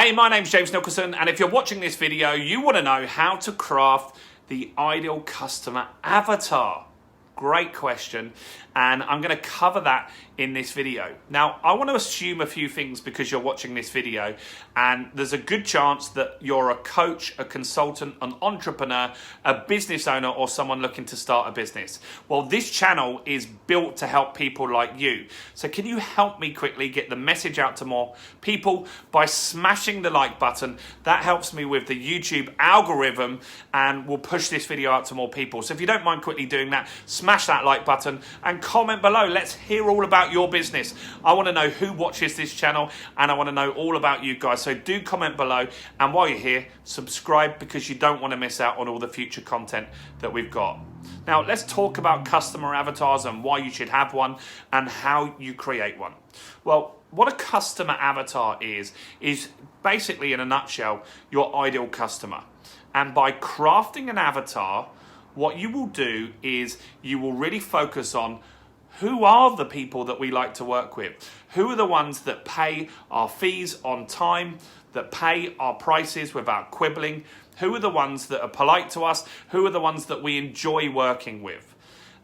Hey, my name's James Nicholson, and if you're watching this video, you want to know how to craft the ideal customer avatar. Great question, and I'm going to cover that in this video. Now, I want to assume a few things because you're watching this video, and there's a good chance that you're a coach, a consultant, an entrepreneur, a business owner, or someone looking to start a business. Well, this channel is built to help people like you. So can you help me quickly get the message out to more people by smashing the like button? That helps me with the YouTube algorithm and will push this video out to more people. So if you don't mind quickly doing that, smash that like button and comment below. Let's hear all about your business. I want to know who watches this channel, and I want to know all about you guys. So do comment below, and while you're here, subscribe because you don't want to miss out on all the future content that we've got. Now, let's talk about customer avatars and why you should have one and how you create one. Well, what a customer avatar is basically, in a nutshell, your ideal customer. And by crafting an avatar, what you will do is you will really focus on who are the people that we like to work with. Who are the ones that pay our fees on time, that pay our prices without quibbling? Who are the ones that are polite to us? Who are the ones that we enjoy working with?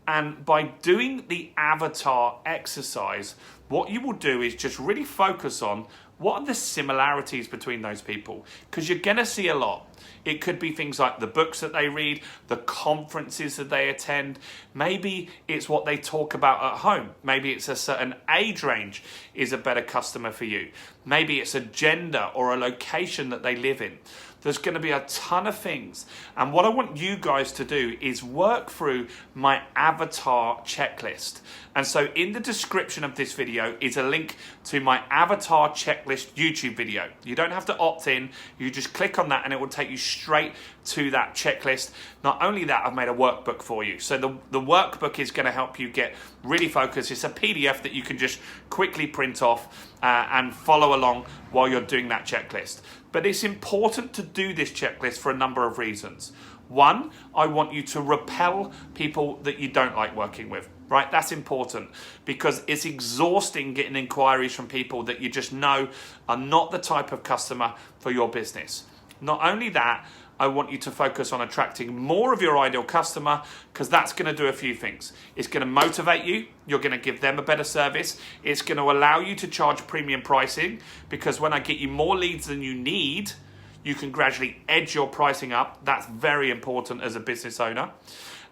And by doing the avatar exercise, what you will do is just really focus on what are the similarities between those people, because you're going to see a lot. It could be things like the books that they read, the conferences that they attend. Maybe it's what they talk about at home. Maybe it's a certain age range is a better customer for you. Maybe it's a gender or a location that they live in. There's going to be a ton of things. And what I want you guys to do is work through my avatar checklist. And so in the description of this video is a link to my avatar checklist YouTube video. You don't have to opt in. You just click on that and it will take you straight to that checklist. Not only that, I've made a workbook for you. So the workbook is going to help you get really focused. It's a PDF that you can just quickly print off and follow along while you're doing that checklist. But it's important to do this checklist for a number of reasons. One, I want you to repel people that you don't like working with, right? That's important because it's exhausting getting inquiries from people that you just know are not the type of customer for your business. Not only that, I want you to focus on attracting more of your ideal customer, because that's going to do a few things. It's going to motivate you. You're going to give them a better service. It's going to allow you to charge premium pricing, because when I get you more leads than you need, you can gradually edge your pricing up. That's very important as a business owner.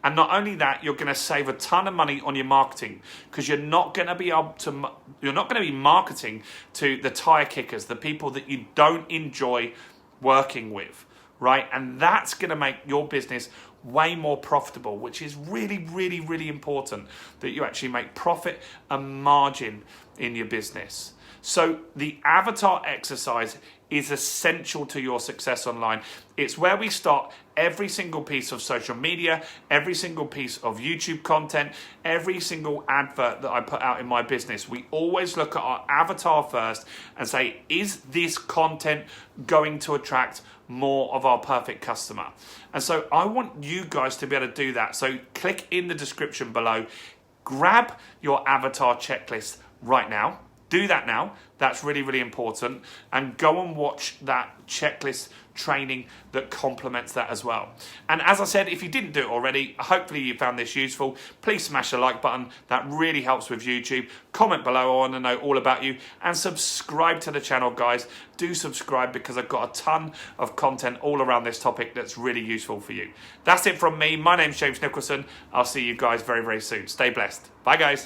And not only that, you're going to save a ton of money on your marketing, because you're not going to be marketing to the tire kickers, the people that you don't enjoy working with. Right? And that's going to make your business way more profitable, which is really, really, really important, that you actually make profit and margin in your business. So the avatar exercise is essential to your success online. It's where we start every single piece of social media, every single piece of YouTube content, every single advert that I put out in my business. We always look at our avatar first and say, is this content going to attract more of our perfect customer? And so I want you guys to be able to do that. So click in the description below, grab your avatar checklist right now. Do that now. That's really, really important. And go and watch that checklist training that complements that as well. And as I said, if you didn't do it already, hopefully you found this useful. Please smash the like button. That really helps with YouTube. Comment below. I want to know all about you. And subscribe to the channel, guys. Do subscribe, because I've got a ton of content all around this topic that's really useful for you. That's it from me. My name's James Nicholson. I'll see you guys very, very soon. Stay blessed. Bye, guys.